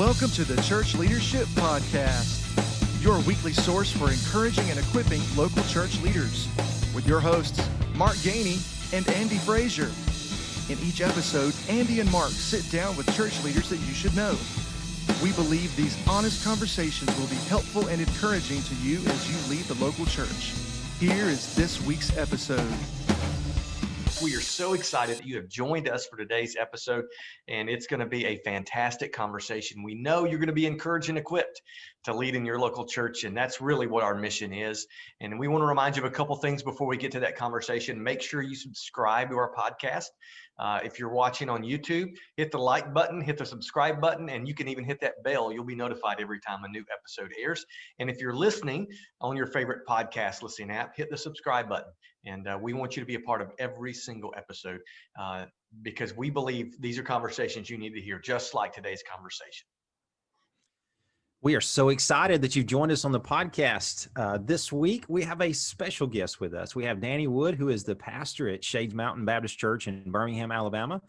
Welcome to the Church Leadership Podcast, your weekly source for encouraging and equipping local church leaders, with your hosts, Mark Gainey and Andy Frazier. In each episode, Andy and Mark sit down with church leaders that you should know. We believe these honest conversations will be helpful and encouraging to you as you lead the local church. Here is this week's episode. We are so excited that you have joined us for today's episode, and it's going to be a fantastic conversation. We know you're going to be encouraged and equipped to lead in your local church, and that's really what our mission is. And we want to remind you of a couple things before we get to that conversation. Make sure you subscribe to our podcast. If you're watching on YouTube, hit the like button, hit the subscribe button, and you can even hit that bell. You'll be notified every time a new episode airs. And if you're listening on your favorite podcast listening app, hit the subscribe button. And we want you to be a part of every single episode because we believe these are conversations you need to hear, just like today's conversation. We are so excited that you've joined us on the podcast. This week, we have a special guest with us. We have Danny Wood, who is the pastor at Shades Mountain Baptist Church in Birmingham, Alabama.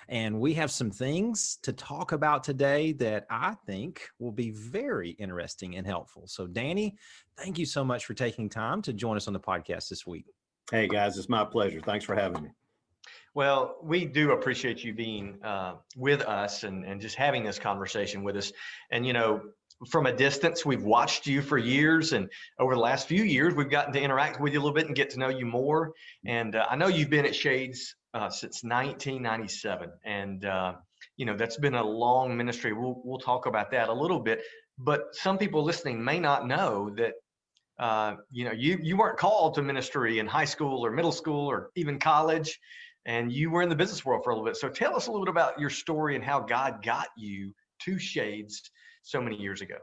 And we have some things to talk about today that I think will be very interesting and helpful. So, Danny, thank you so much for taking time to join us on the podcast this week. Hey, guys, it's my pleasure. Thanks for having me. Well, we do appreciate you being with us and just having this conversation with us. And, you know, from a distance, we've watched you for years, and over the last few years, we've gotten to interact with you a little bit and get to know you more. And I know you've been at Shades since 1997, and you know, that's been a long ministry. We'll talk about that a little bit, but some people listening may not know that you know, you weren't called to ministry in high school or middle school or even college, and you were in the business world for a little bit. So tell us a little bit about your story and how God got you to Shades so many years ago.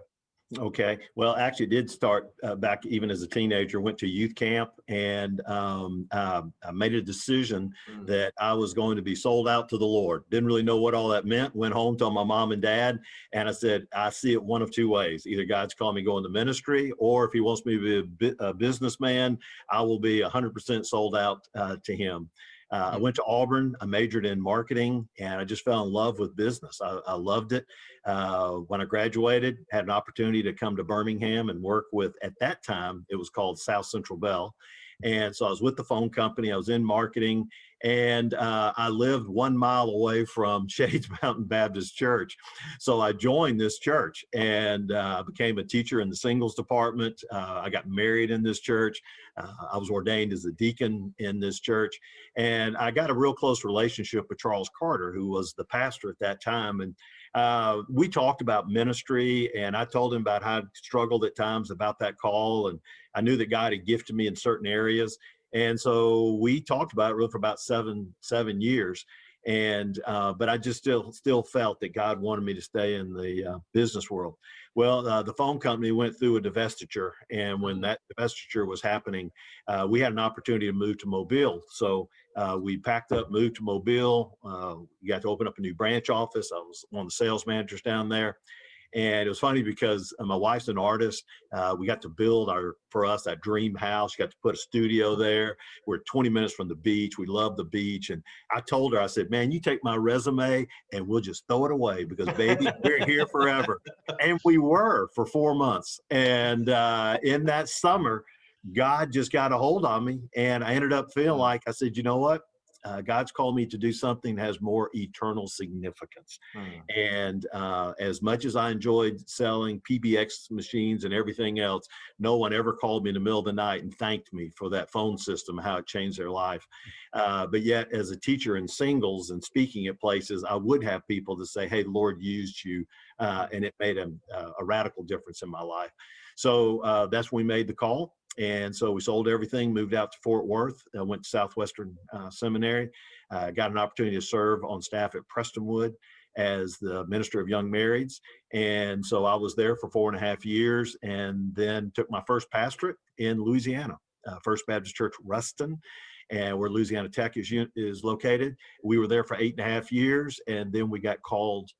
Okay. Well, actually did start back even as a teenager, went to youth camp, and I made a decision that I was going to be sold out to the Lord. Didn't really know what all that meant. Went home, told my mom and dad, and I said, I see it one of two ways. Either God's calling me to go into ministry, or if he wants me to be a businessman, I will be 100% sold out to him. I went to Auburn. I majored in marketing, and I just fell in love with business. I loved it. When I graduated, had an opportunity to come to Birmingham and work with, at that time, it was called South Central Bell. And so I was with the phone company. I was in marketing, and I lived 1 mile away from Shades Mountain Baptist Church. So I joined this church and became a teacher in the singles department. I got married in this church. I was ordained as a deacon in this church, and I got a real close relationship with Charles Carter, who was the pastor at that time. And we talked about ministry, and I told him about how I struggled at times about that call, and I knew that God had gifted me in certain areas. And so we talked about it really for about seven years. And but I just still felt that God wanted me to stay in the business world. Well, the phone company went through a divestiture, and when that divestiture was happening, we had an opportunity to move to Mobile. So we packed up, moved to Mobile. We got to open up a new branch office. I was one of the sales managers down there. And it was funny because my wife's an artist. We got to build for us that dream house. Got to put a studio there. We're 20 minutes from the beach. We love the beach. And I told her, I said, man, you take my resume and we'll just throw it away because, baby, we're here forever. And we were for 4 months. And in that summer, God just got a hold on me. And I ended up feeling like, I said, you know what? God's called me to do something that has more eternal significance. And as much as I enjoyed selling PBX machines and everything else, no one ever called me in the middle of the night and thanked me for that phone system, how it changed their life. But yet, as a teacher in singles and speaking at places, I would have people to say, hey, the Lord used you, and it made a radical difference in my life. So that's when we made the call. And so we sold everything, moved out to Fort Worth, went to Southwestern Seminary, got an opportunity to serve on staff at Prestonwood as the minister of young marrieds. And so I was there for 4.5 years, and then took my first pastorate in Louisiana, First Baptist Church, Ruston, and where Louisiana Tech is located. We were there for 8.5 years, and then we got called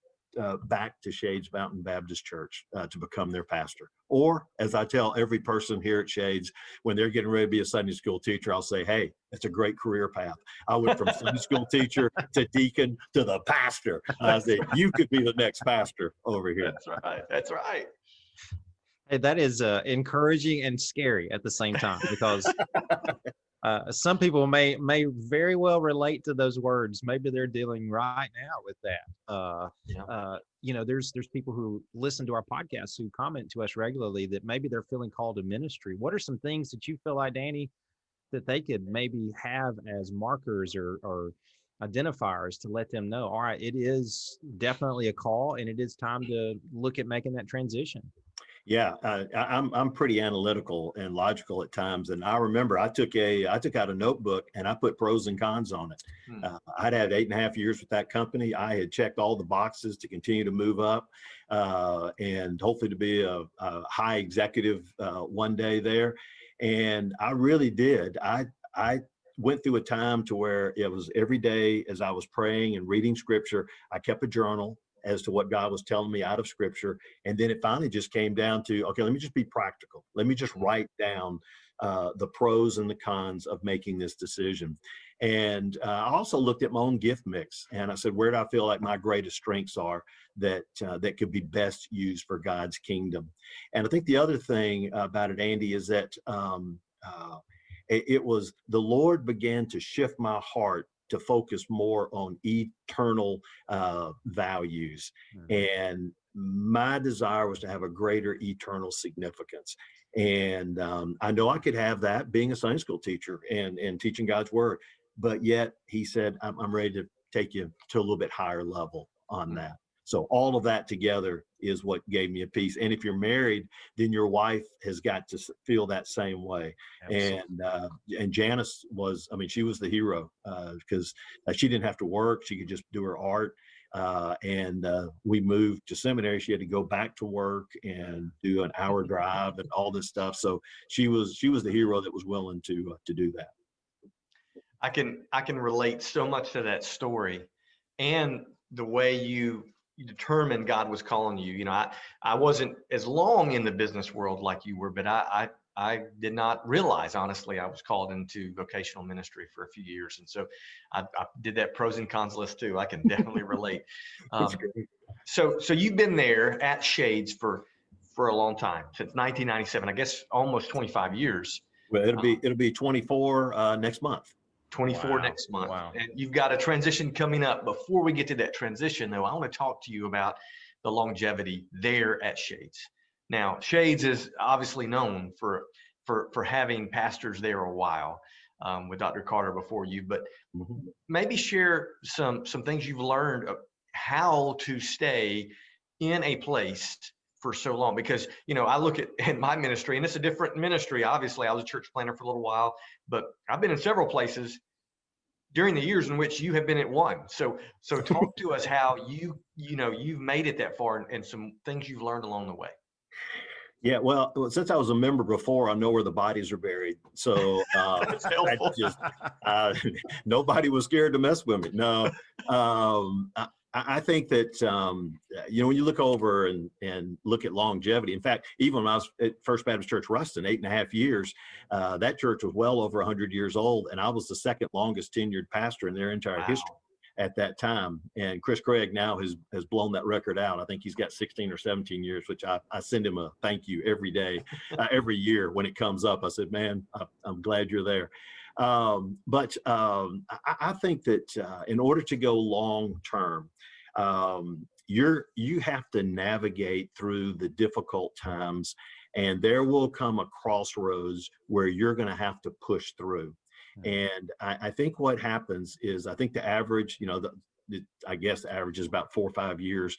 back to Shades Mountain Baptist Church to become their pastor. Or, as I tell every person here at Shades, when they're getting ready to be a Sunday school teacher, I'll say, hey, it's a great career path. I went from Sunday school teacher to deacon to the pastor. I said, you could be the next pastor over here. That's right. That's right. Hey, that is encouraging and scary at the same time, because some people may very well relate to those words. Maybe they're dealing right now with that. There's people who listen to our podcasts who comment to us regularly that maybe they're feeling called to ministry. What are some things that you feel like, Danny, that they could maybe have as markers or identifiers to let them know, all right, it is definitely a call and it is time to look at making that transition? Yeah, I'm pretty analytical and logical at times, and I remember I took out a notebook and I put pros and cons on it. I'd had 8.5 years with that company. I had checked all the boxes to continue to move up, and hopefully to be a high executive one day there. And I really did. I went through a time to where it was every day as I was praying and reading scripture, I kept a journal as to what God was telling me out of scripture. And then it finally just came down to, okay, let me just be practical. Let me just write down the pros and the cons of making this decision. And I also looked at my own gift mix and I said, where do I feel like my greatest strengths are that could be best used for God's kingdom? And I think the other thing about it, Andy, is that it was the Lord began to shift my heart to focus more on eternal values. And my desire was to have a greater eternal significance. And I know I could have that being a Sunday school teacher and teaching God's word, but yet he said, I'm ready to take you to a little bit higher level on that. So all of that together is what gave me a peace. And if you're married, then your wife has got to feel that same way. Absolutely. And Janice was, she was the hero because she didn't have to work. She could just do her art. And we moved to seminary. She had to go back to work and do an hour drive and all this stuff. So she was the hero that was willing to do that. I can relate so much to that story and the way you determined God was calling you. You know, I wasn't as long in the business world like you were, but I did not realize, honestly, I was called into vocational ministry for a few years. And so I did that pros and cons list too. I can definitely relate. So you've been there at Shades for a long time, since 1997, I guess almost 25 years. Well, it'll be 24 next month. 24 next month. Wow. And you've got a transition coming up. Before we get to that transition, though, I want to talk to you about the longevity there at Shades. Now, Shades is obviously known for having pastors there a while, with Dr. Carter before you, but maybe share some things you've learned of how to stay in a place for so long. Because, you know, I look at my ministry, and it's a different ministry. Obviously, I was a church planner for a little while, but I've been in several places during the years in which you have been at one. So talk to us how you've made it that far and some things you've learned along the way. Yeah, well, since I was a member before, I know where the bodies are buried. So That's helpful. Nobody was scared to mess with me. No, I think that, when you look over and look at longevity, in fact, even when I was at First Baptist Church Ruston, 8.5 years, that church was well over 100 years old. And I was the second longest tenured pastor in their entire history at that time. And Chris Craig now has blown that record out. I think he's got 16 or 17 years, which I send him a thank you every day, every year when it comes up. I said, man, I'm glad you're there. But I think that in order to go long term, you have to navigate through the difficult times, and there will come a crossroads where you're going to have to push through. And I think what happens is, I think the average, I guess the average is about 4 or 5 years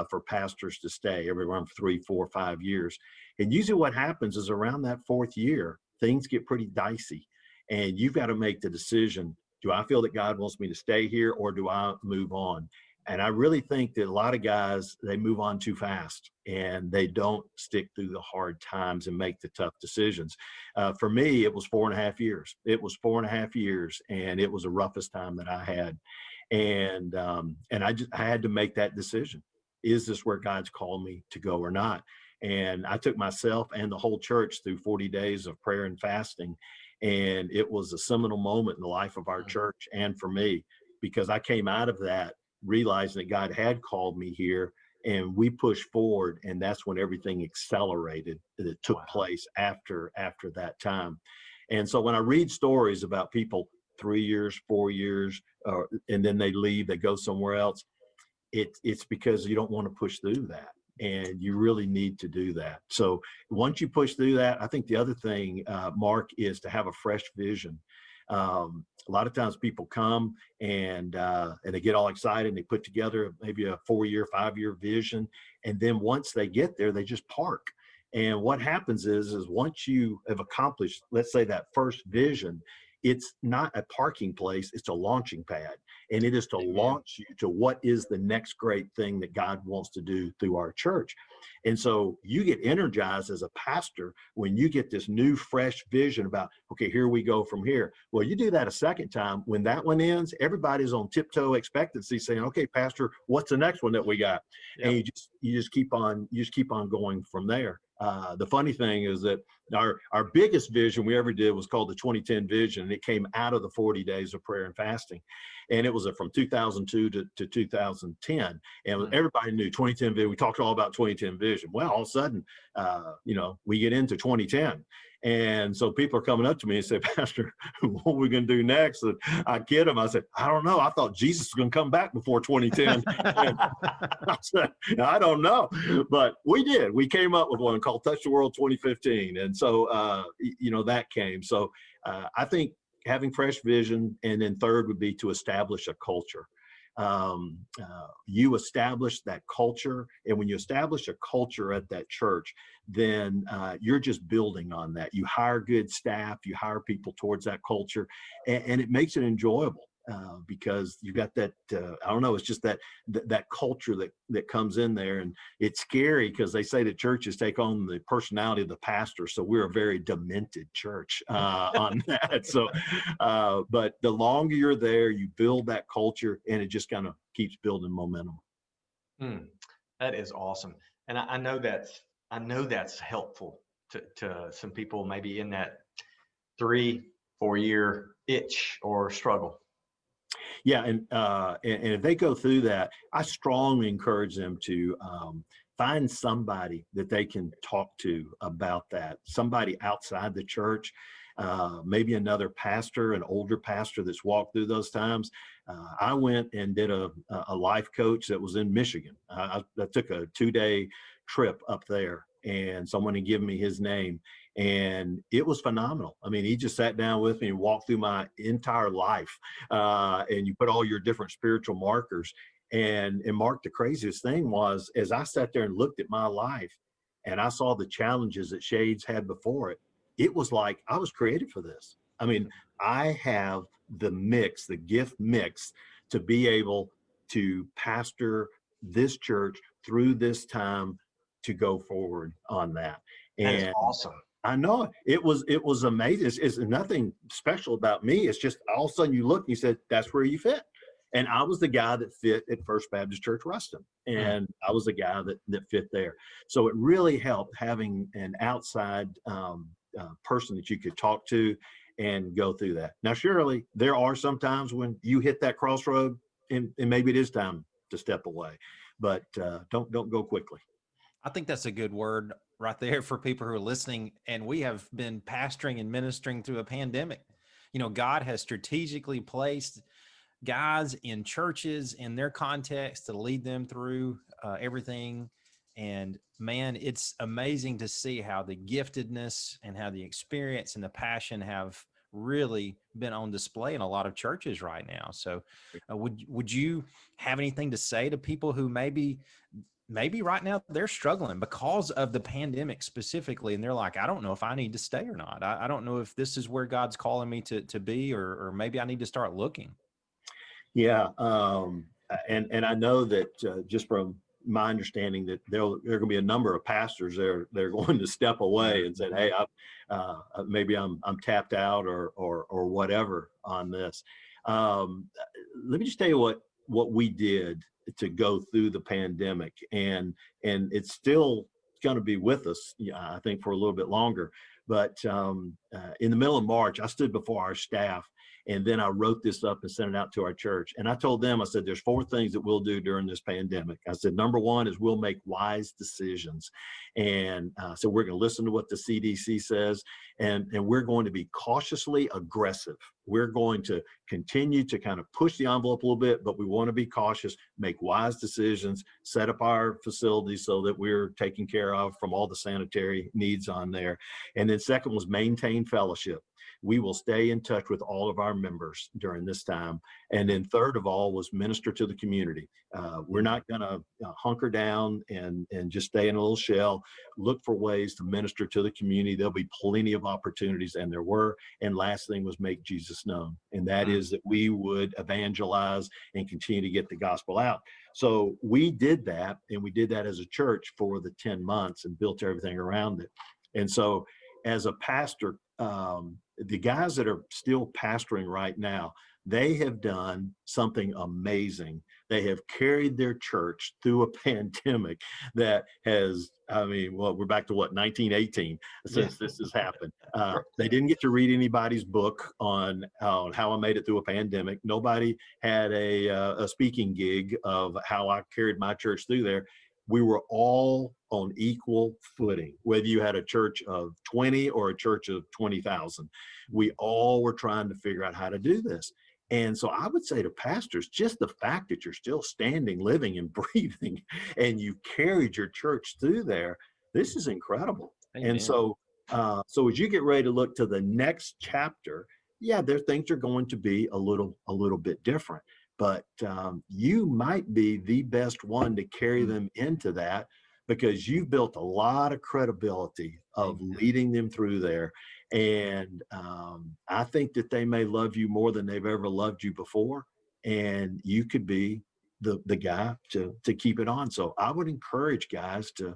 for pastors to stay, everywhere from 3, 4, 5 years. And usually what happens is around that 4th year, things get pretty dicey. And you've got to make the decision, do I feel that God wants me to stay here, or do I move on? And I really think that a lot of guys, they move on too fast and they don't stick through the hard times and make the tough decisions. For me, it was 4.5 years. It was 4.5 years, and it was the roughest time that I had. And I had to make that decision. is this where God's called me to go or not? And I took myself and the whole church through 40 days of prayer and fasting. And it was a seminal moment in the life of our church and for me, because I came out of that realizing that God had called me here, and we pushed forward. And that's when everything accelerated that took place after that time. And so when I read stories about people 3 years, 4 years, and then they leave, they go somewhere else, it's because you don't want to push through that. And you really need to do that. So once you push through that, I think the other thing, Mark, is to have a fresh vision. A lot of times people come and they get all excited and they put together maybe a 4-year, 5-year vision. And then once they get there, they just park. And what happens is once you have accomplished, let's say, that first vision, it's not a parking place, it's a launching pad. And it is to launch you to what is the next great thing that God wants to do through our church. And so you get energized as a pastor when you get this new, fresh vision about, okay, here we go from here. Well, you do that a second time. When that one ends, everybody's on tiptoe expectancy saying, okay, Pastor, what's the next one that we got? Yep. And you just keep on going from there. The funny thing is that our biggest vision we ever did was called the 2010 Vision, and it came out of the 40 days of prayer and fasting. And it was from 2002 to 2010. And everybody knew 2010 Vision. We talked all about 2010 Vision. Well, all of a sudden, we get into 2010. And so people are coming up to me and say, Pastor, what are we going to do next? And I kid them. I said, I don't know. I thought Jesus was going to come back before 2010. I said, I don't know. But we did. We came up with one called Touch the World 2015. And so, that came. So I think having fresh vision, and then third would be to establish a culture. You establish that culture, and when you establish a culture at that church, then you're just building on that. You hire good staff, you hire people towards that culture, and it makes it enjoyable because you got that. I don't know. It's just that culture that comes in there, and it's scary because they say that churches take on the personality of the pastor. So we're a very demented church on that. So, but the longer you're there, you build that culture, and it just kind of keeps building momentum. That is awesome, and I know that's helpful to some people maybe in that 3-4 year itch or struggle. Yeah, and if they go through that, I strongly encourage them to find somebody that they can talk to about that, somebody outside the church, maybe another pastor, an older pastor that's walked through those times. I went and did a life coach that was in Michigan. I took a 2-day trip up there, and someone had given me his name. And it was phenomenal. I mean, he just sat down with me and walked through my entire life. And you put all your different spiritual markers. And Mark, the craziest thing was, as I sat there and looked at my life and I saw the challenges that Shades had before it, it was like I was created for this. I mean, I have the gift mix to be able to pastor this church through this time to go forward on that. And that is awesome. I know it was amazing. It's nothing special about me. It's just all of a sudden you look and you said, that's where you fit. And I was the guy that fit at First Baptist Church Ruston. And I was the guy that fit there. So it really helped having an outside person that you could talk to and go through that. Now, surely there are some times when you hit that crossroad and maybe it is time to step away, but don't go quickly. I think that's a good word right there for people who are listening. And we have been pastoring and ministering through a pandemic. God has strategically placed guys in churches in their context to lead them through everything. And man, it's amazing to see how the giftedness and how the experience and the passion have really been on display in a lot of churches right now. So would you have anything to say to people who maybe right now they're struggling because of the pandemic specifically, and they're like, I don't know if I need to stay or not. I don't know if this is where God's calling me to be, or maybe I need to start looking. Yeah. And I know that just from my understanding that there are going to be a number of pastors they're going to step away and say, hey, maybe I'm tapped out or whatever on this. Let me just tell you what we did to go through the pandemic, and it's still going to be with us, I think, for a little bit longer. But in the middle of March, I stood before our staff, and then I wrote this up and sent it out to our church. And I told them, I said, there's 4 things that we'll do during this pandemic. I said, number 1 is we'll make wise decisions. And so we're going to listen to what the CDC says, and we're going to be cautiously aggressive. We're going to continue to kind of push the envelope a little bit, but we want to be cautious, make wise decisions, set up our facilities so that we're taken care of from all the sanitary needs on there. And then second was maintain fellowship. We will stay in touch with all of our members during this time. And then third of all was minister to the community. We're not going to hunker down and just stay in a little shell. Look for ways to minister to the community. There'll be plenty of opportunities, and there were. And last thing was make Jesus known. And that is that we would evangelize and continue to get the gospel out. So we did that, and we did that as a church for the 10 months and built everything around it. And so as a pastor, the guys that are still pastoring right now, they have done something amazing. They have carried their church through a pandemic that has, we're back to 1918 since this has happened. They didn't get to read anybody's book on how I made it through a pandemic. Nobody had a speaking gig of how I carried my church through there. We were all on equal footing, whether you had a church of 20 or a church of 20,000. We all were trying to figure out how to do this. And so I would say to pastors, just the fact that you're still standing, living, and breathing, and you carried your church through there, this is incredible. Amen. And so as you get ready to look to the next chapter, things are going to be a little bit different. But you might be the best one to carry them into that, because you've built a lot of credibility of leading them through there. And I think that they may love you more than they've ever loved you before. And you could be the guy to keep it on. So I would encourage guys to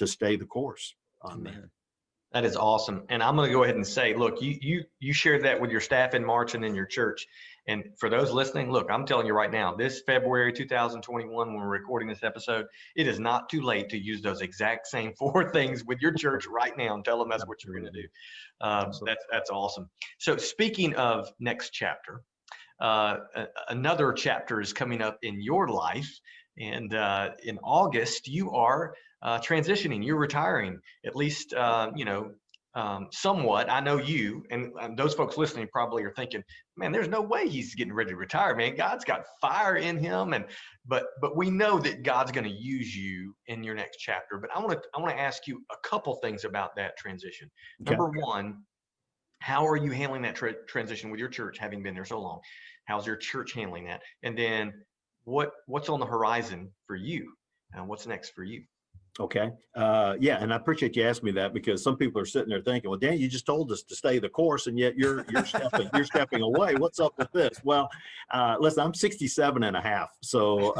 stay the course on that. That is awesome. And I'm going to go ahead and say, look, you shared that with your staff in March and in your church. And for those listening, look, I'm telling you right now, this February 2021, when we're recording this episode, it is not too late to use those exact same 4 things with your church right now and tell them that's what you're going to do. That's awesome. So speaking of next chapter, another chapter is coming up in your life. And in August, you are transitioning, you're retiring, at least, somewhat. I know you and those folks listening probably are thinking, man, there's no way he's getting ready to retire, man. God's got fire in him. But we know that God's going to use you in your next chapter. But I want to ask you a couple things about that transition. Okay. Number one, how are you handling that transition with your church, having been there so long? How's your church handling that? And then what's on the horizon for you? What's next for you? Okay. And I appreciate you asking me that, because some people are sitting there thinking, well, Dan, you just told us to stay the course, and yet you're stepping away. What's up with this? Well, listen, I'm 67 and a half. So,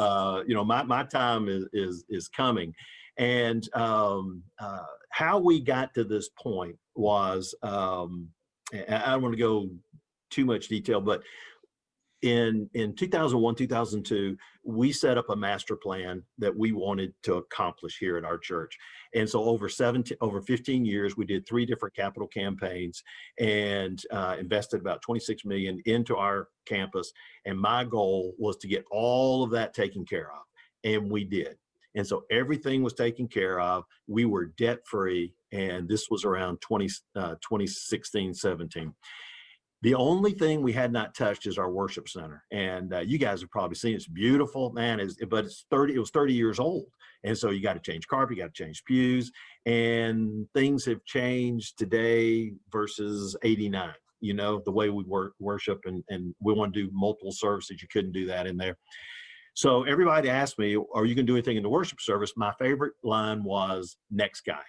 my time is coming. And how we got to this point was, I don't want to go too much detail, but in 2001, 2002, we set up a master plan that we wanted to accomplish here at our church. And so over 15 years, we did 3 different capital campaigns and invested about $26 million into our campus. And my goal was to get all of that taken care of. And we did. And so everything was taken care of. We were debt free. And this was around 2016, 17. The only thing we had not touched is our worship center. And you guys have probably seen it. It's beautiful, man. But it was 30 years old. And so you got to change carpet, you got to change pews, and things have changed today versus 89. The way we worship, and we want to do multiple services. You couldn't do that in there. So everybody asked me, are you going to do anything in the worship service? My favorite line was next guy.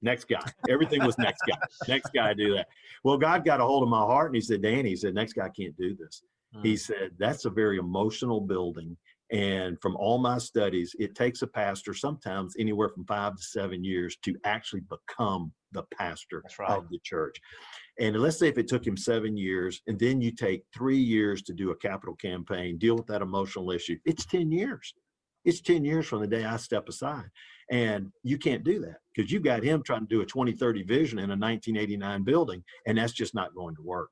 Next guy. Everything was next guy. Next guy do that. Well, God got a hold of my heart, and he said, Danny, next guy can't do this. He said, that's a very emotional building. And from all my studies, it takes a pastor sometimes anywhere from 5 to 7 years to actually become the pastor of the church. And let's say if it took him 7 years, and then you take 3 years to do a capital campaign, deal with that emotional issue, it's 10 years. It's 10 years from the day I step aside. And you can't do that because you've got him trying to do a 2030 vision in a 1989 building, and that's just not going to work.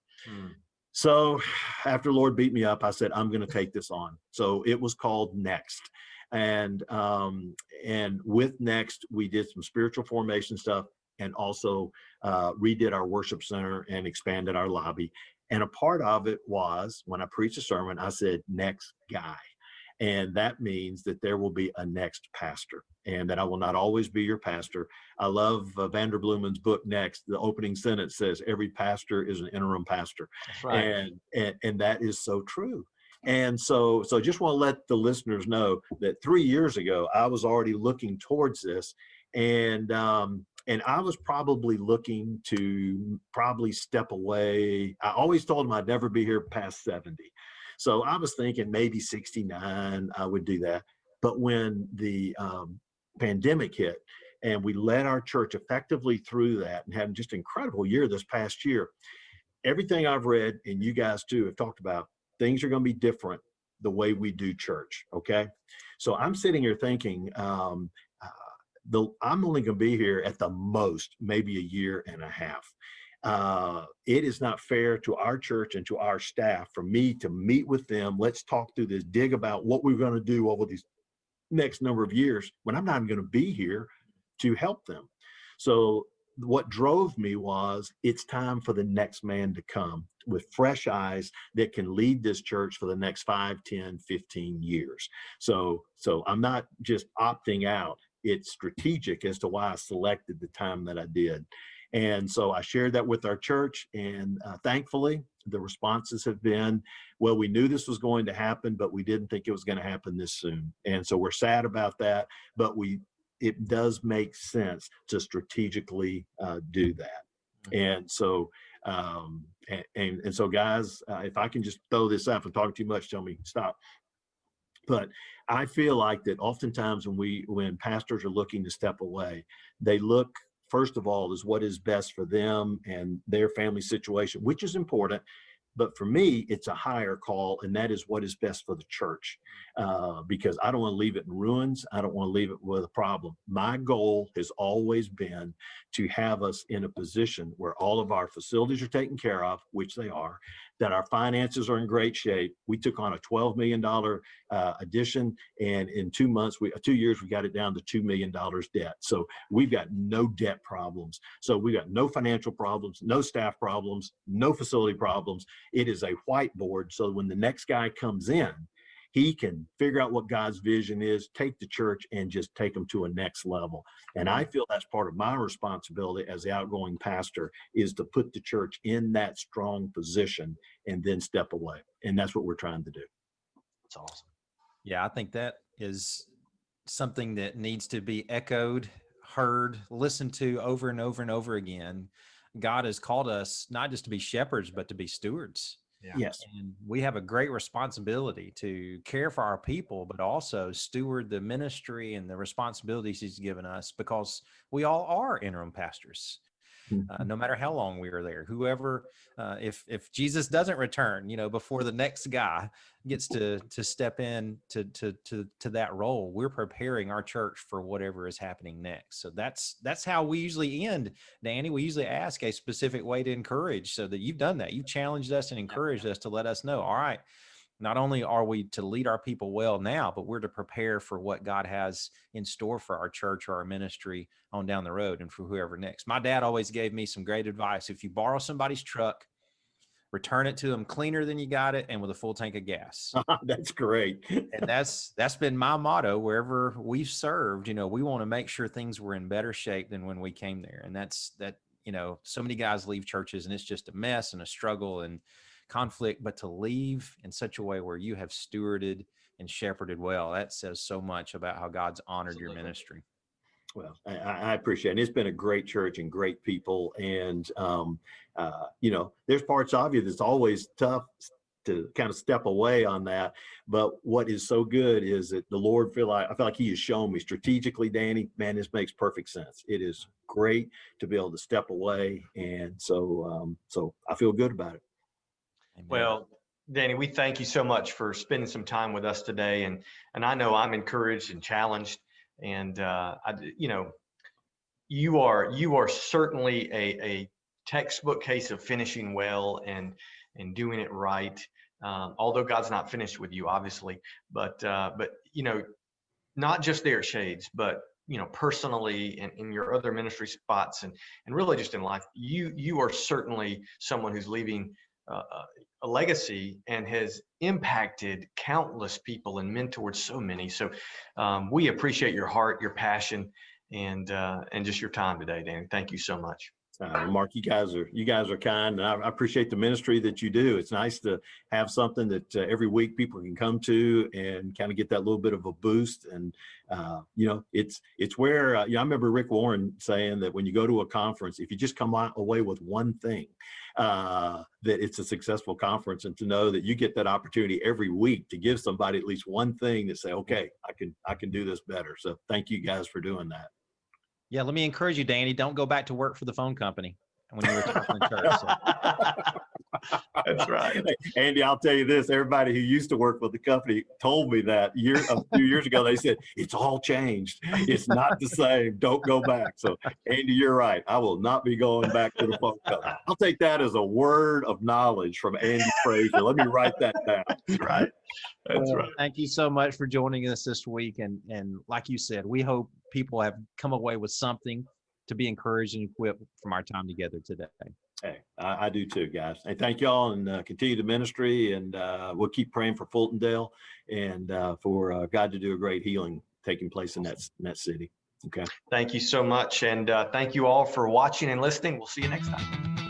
So after Lord beat me up, I said, I'm going to take this on. So it was called Next. And with Next, we did some spiritual formation stuff, and also redid our worship center and expanded our lobby. And a part of it was when I preached a sermon, I said, next guy. And that means that there will be a next pastor, and that I will not always be your pastor. I love Vander Blumen's book, Next. The opening sentence says, every pastor is an interim pastor. That's right. And that is so true. And so just want to let the listeners know that 3 years ago, I was already looking towards this. And I was probably looking to step away. I always told him I'd never be here past 70. So I was thinking maybe 69, I would do that. But when the pandemic hit and we led our church effectively through that and had just an incredible year this past year, everything I've read, and you guys too have talked about, things are going to be different the way we do church. Okay. So I'm sitting here thinking, I'm only going to be here at the most, maybe a year and a half. It is not fair to our church and to our staff for me to meet with them. Let's talk through this, dig about what we're going to do over these next number of years when I'm not even going to be here to help them. So what drove me was it's time for the next man to come with fresh eyes that can lead this church for the next 5, 10, 15 years. So I'm not just opting out. It's strategic as to why I selected the time that I did. And so I shared that with our church, and thankfully the responses have been, well, we knew this was going to happen, but we didn't think it was going to happen this soon. And so we're sad about that, but it does make sense to strategically do that. And so, and so guys, if I can just throw this out, if I'm talking too much, tell me stop. But I feel like that oftentimes when pastors are looking to step away, they look, first of all, is what is best for them and their family situation, which is important. But for me, it's a higher call, and that is what is best for the church, because I don't want to leave it in ruins. I don't want to leave it with a problem. My goal has always been to have us in a position where all of our facilities are taken care of, which they are, that our finances are in great shape. We took on a $12 million addition, and in 2 years, we got it down to $2 million debt. So we've got no debt problems. So we got no financial problems, no staff problems, no facility problems. It is a whiteboard. So when the next guy comes in, he can figure out what God's vision is, take the church, and just take them to a next level. And I feel that's part of my responsibility as the outgoing pastor, is to put the church in that strong position and then step away. And that's what we're trying to do. That's awesome. Yeah, I think that is something that needs to be echoed, heard, listened to over and over and over again. God has called us not just to be shepherds, but to be stewards. Yeah. Yes. And we have a great responsibility to care for our people, but also steward the ministry and the responsibilities he's given us, because we all are interim pastors. No matter how long we are there, whoever, if Jesus doesn't return, before the next guy gets to step in to that role, we're preparing our church for whatever is happening next. So that's how we usually end, Danny. We usually ask a specific way to encourage, so that you've done that. You've challenged us and encouraged us to let us know, all right, not only are we to lead our people well now, but we're to prepare for what God has in store for our church or our ministry on down the road and for whoever next. My dad always gave me some great advice. If you borrow somebody's truck, return it to them cleaner than you got it and with a full tank of gas. That's great. And that's been my motto wherever we've served. We want to make sure things were in better shape than when we came there. And that's so many guys leave churches and it's just a mess and a struggle and conflict, but to leave in such a way where you have stewarded and shepherded well, that says so much about how God's honored your ministry. Well, I appreciate it. And it's been a great church and great people. And, there's parts of you that's always tough to kind of step away on that. But what is so good is that the Lord I feel like he has shown me strategically, Danny, man, this makes perfect sense. It is great to be able to step away. And so I feel good about it. Amen. Well, Danny, we thank you so much for spending some time with us today. And I know I'm encouraged and challenged. And, you are certainly a textbook case of finishing well and doing it right. Although God's not finished with you, obviously, but not just there at Shades, but personally and in your other ministry spots and really just in life, you are certainly someone who's leaving a legacy and has impacted countless people and mentored so many. So we appreciate your heart, your passion, and just your time today, Danny. Thank you so much. Mark, you guys are kind, and I appreciate the ministry that you do. It's nice to have something that every week people can come to and kind of get that little bit of a boost. And it's where I remember Rick Warren saying that when you go to a conference, if you just come away with one thing, that it's a successful conference, and to know that you get that opportunity every week to give somebody at least one thing to say, okay, I can do this better. So thank you guys for doing that. Yeah, let me encourage you, Danny. Don't go back to work for the phone company when you return from church. So. That's right. Andy, I'll tell you this, everybody who used to work with the company told me that a few years ago. They said, it's all changed. It's not the same. Don't go back. So Andy, you're right. I will not be going back to the phone company. I'll take that as a word of knowledge from Andy Frazier. Let me write that down. That's right. That's right. Thank you so much for joining us this week. And like you said, we hope people have come away with something to be encouraged and equipped from our time together today. Hey, I do too, guys. Hey, thank y'all, and continue the ministry, and we'll keep praying for Fultondale and for God to do a great healing taking place in that city. Okay. Thank you so much. And thank you all for watching and listening. We'll see you next time.